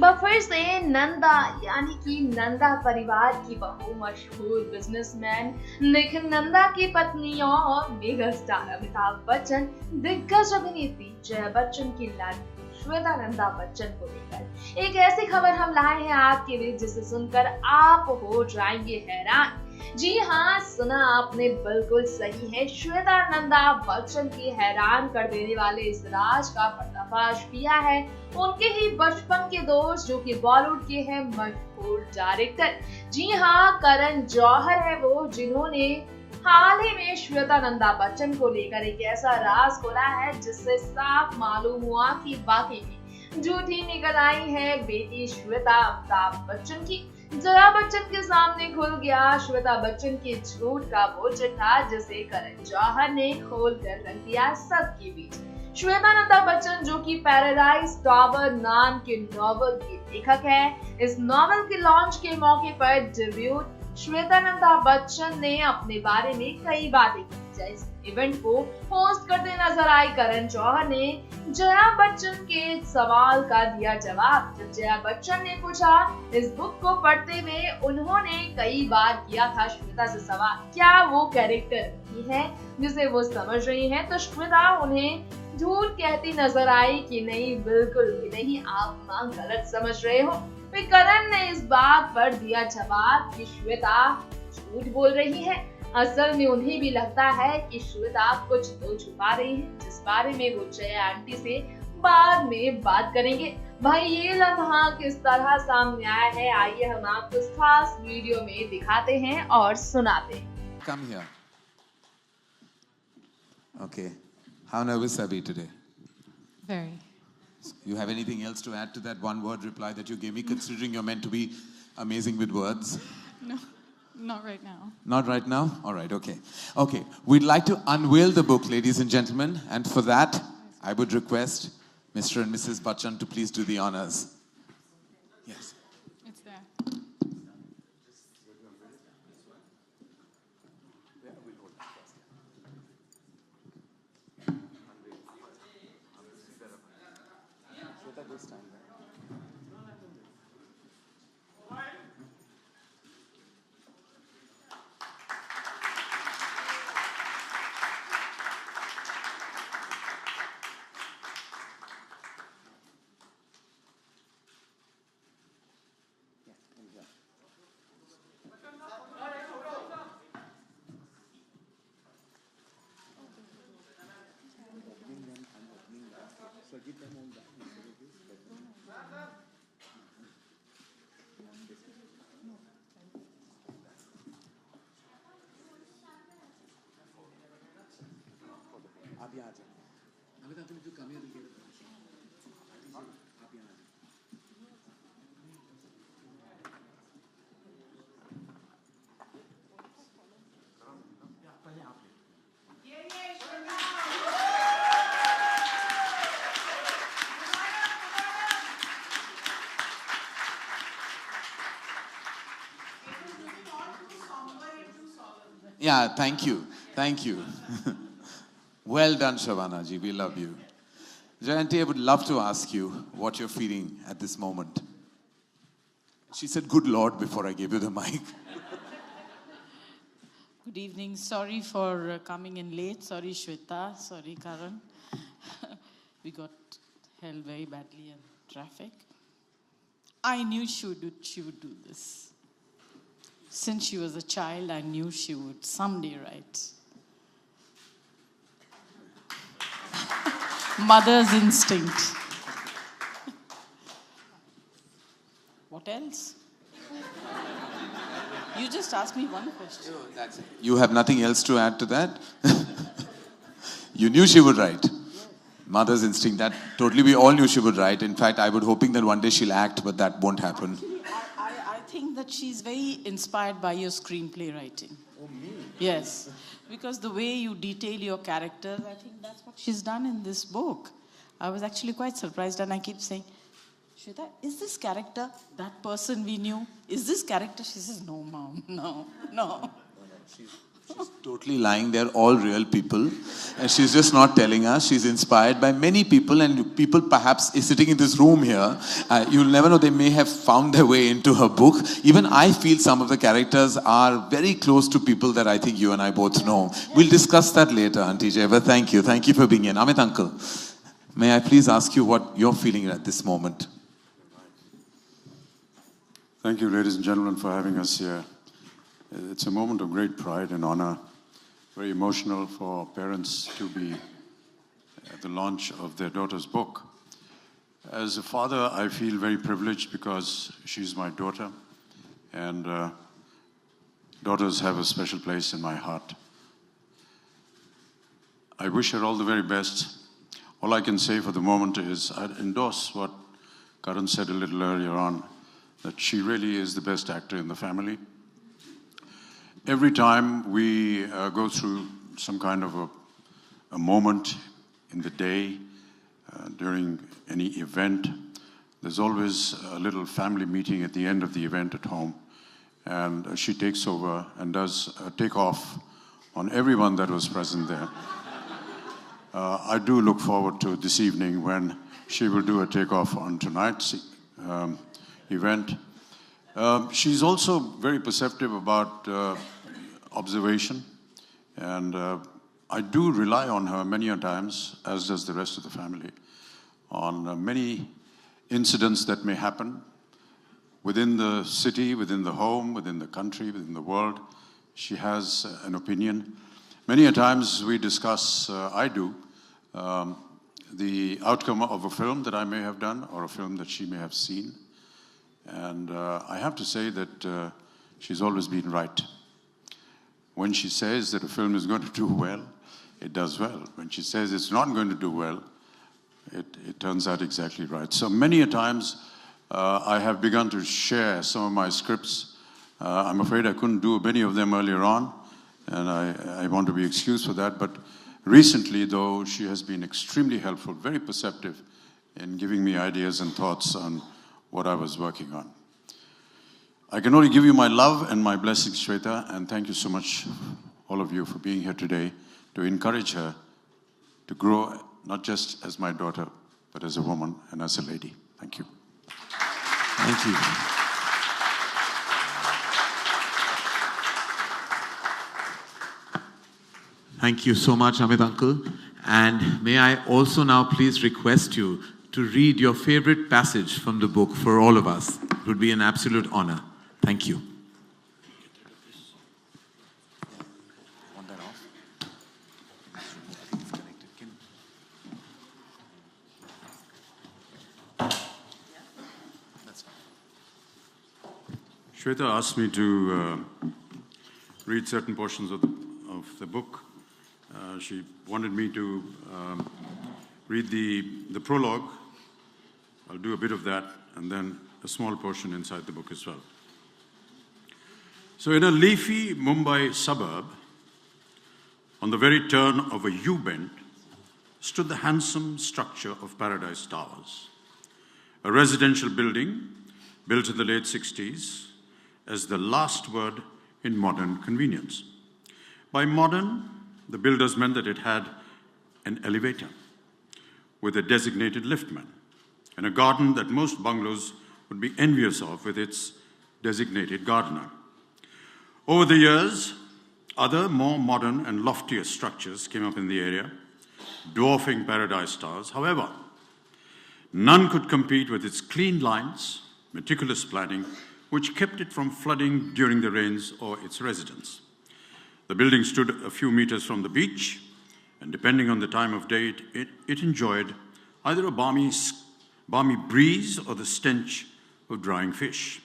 एक बार फिर से नंदा यानी कि नंदा परिवार की बहू मशहूर बिजनेसमैन निखिल नंदा की पत्नी और मेगा स्टार अमिताभ बच्चन दिग्गज अभिनेत्री जया बच्चन की लाडली श्वेता नंदा बच्चन को लेकर एक ऐसी खबर हम लाए हैं आपके लिए जिसे सुनकर आप हो जाएंगे हैरान। जी हाँ, सुना आपने बिल्कुल सही है। श्वेता नंदा बच्चन की हैरान कर देने वाले इस राज का पर्दाफाश किया है उनके ही बचपन के दोस्त जो कि बॉलीवुड के हैं मशहूर डायरेक्टर। जी हाँ, करण जौहर है वो जिन्होंने हाल ही में श्वेता नंदा बच्चन को लेकर एक ऐसा राज खोला है जिससे साफ मालूम हुआ कि वाकई में झूठी निकल आई है बेटी श्वेता अमिताभ बच्चन की। जया बच्चन के सामने खुल गया श्वेता बच्चन के झूठ का वो चिट्ठा जिसे करण जौहर ने खोल कर रख दिया सबके बीच। श्वेता नंदा बच्चन जो कि पैराडाइज टावर नाम के नॉवल की लेखक है, इस नॉवल के लॉन्च के मौके पर डेब्यूट श्वेता नंदा बच्चन ने अपने बारे में कई बातें की। इस इवेंट को होस्ट करते नजर आई करण जौहर ने जया बच्चन के सवाल का दिया जवाब। जब जया बच्चन ने पूछा इस बुक को पढ़ते हुए उन्होंने कई बार किया था श्वेता से सवाल, क्या वो कैरेक्टर नहीं है जिसे वो समझ रही हैं, तो श्वेता उन्हें झूठ कहती नजर आई कि नहीं, बिल्कुल भी नहीं, आप मां गलत समझ रहे हो। फिर करण ने इस बात पर दिया जवाब कि श्वेता झूठ बोल रही है। असल में उन्हें भी लगता है कि श्वेता कुछ तो छुपा रही है जिस बारे में वो जया आंटी से बाद में बात करेंगे। भाई ये लम्हा किस तरह सामने आया है, आइए हम आपको इस खास वीडियो में दिखाते हैं और सुनाते हैं। Come here. Okay. How nervous are we today? Very. You have anything else to add to that one word reply that you gave me, considering you're meant to be amazing with words? No, not right now. Not right now? All right, okay. Okay, we'd like to unveil the book, ladies and gentlemen, and for that, I would request Mr. and Mrs. Bachchan to please do the honors. Yes. It's there. आप यहाँ आ जाओ। अमिताभ, तुम जो कम है तो आप यहाँ आ जाओ। पहले आप Yeah, thank you. Thank you. Well done, Shavana ji. We love you. Jayanti, I would love to ask you what you're feeling at this moment. She said, good Lord, before I gave you the mic. Good evening. Sorry for coming in late. Sorry, Shweta. Sorry, Karan. We got held very badly in traffic. I knew she would do this. Since she was a child, I knew she would someday write. Mother's instinct. What else? You just asked me one question. No, that's it. You have nothing else to add to that? You knew she would write. Mother's instinct, that totally we all knew she would write. In fact, I was hoping that one day she'll act, but that won't happen. I think that she's very inspired by your screenplay writing. Oh, me? Yes, because the way you detail your characters, I think that's what she's done in this book. I was actually quite surprised, and I keep saying, Shweta, is this character that person we knew? Is this character? She says, no, Mom, no. Totally lying. They're all real people. And she's just not telling us. She's inspired by many people, and people perhaps is sitting in this room here. You'll never know. They may have found their way into her book. Even I feel some of the characters are very close to people that I think you and I both know. We'll discuss that later, Auntie Jay. But thank you. Thank you for being here. Amit uncle, may I please ask you what you're feeling at this moment? Thank you, ladies and gentlemen, for having us here. It's a moment of great pride and honor. Very emotional for parents to be at the launch of their daughter's book. As a father, I feel very privileged because she's my daughter, and daughters have a special place in my heart. I wish her all the very best. All I can say for the moment is I'd endorse what Karan said a little earlier on, that she really is the best actor in the family. Every time we go through some kind of a moment in the day, during any event, there's always a little family meeting at the end of the event at home. And she takes over and does a takeoff on everyone that was present there. I do look forward to this evening when she will do a takeoff on tonight's event. She's also very perceptive about observation, and I do rely on her many a times, as does the rest of the family, on many incidents that may happen within the city, within the home, within the country, within the world. She has an opinion. Many a times we discuss, I do, the outcome of a film that I may have done or a film that she may have seen. And I have to say that she's always been right. When she says that a film is going to do well, it does well. When she says it's not going to do well, it turns out exactly right. So many a times I have begun to share some of my scripts. I'm afraid I couldn't do many of them earlier on, and I want to be excused for that. But recently, though, she has been extremely helpful, very perceptive in giving me ideas and thoughts on what I was working on. I can only give you my love and my blessings, Shweta, and thank you so much, all of you, for being here today to encourage her to grow, not just as my daughter, but as a woman and as a lady. Thank you. Thank you. Thank you so much, Amit uncle. And may I also now please request you to read your favorite passage from the book for all of us. It would be an absolute honor. Thank you. Want that off? That's fine. Shweta asked me to read certain portions of the book. She wanted me to read the prologue. I'll do a bit of that, and then a small portion inside the book as well. So in a leafy Mumbai suburb, on the very turn of a U-bend, stood the handsome structure of Paradise Towers, a residential building built in the late 60s as the last word in modern convenience. By modern, the builders meant that it had an elevator with a designated liftman and a garden that most bungalows would be envious of with its designated gardener. Over the years, other more modern and loftier structures came up in the area, dwarfing Paradise Towers. However, none could compete with its clean lines, meticulous planning, which kept it from flooding during the rains or its residents. The building stood a few meters from the beach, and depending on the time of day, it enjoyed either a balmy breeze or the stench of drying fish.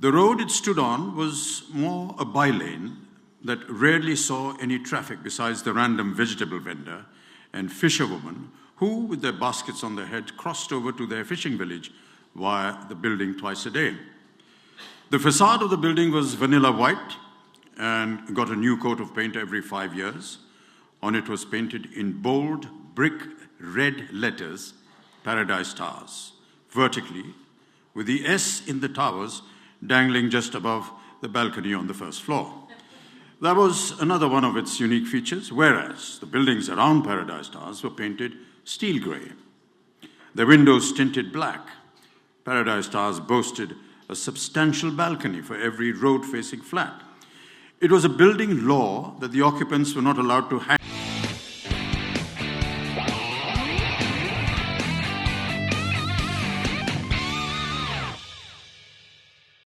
The road it stood on was more a bylane that rarely saw any traffic besides the random vegetable vendor and fisherwoman who, with their baskets on their head, crossed over to their fishing village via the building twice a day. The facade of the building was vanilla white and got a new coat of paint every 5 years. On it was painted in bold brick red letters, Paradise Towers, vertically, with the S in the towers dangling just above the balcony on the first floor. That was another one of its unique features, whereas the buildings around Paradise Towers were painted steel grey. Their windows tinted black. Paradise Towers boasted a substantial balcony for every road-facing flat. It was a building law that the occupants were not allowed to hang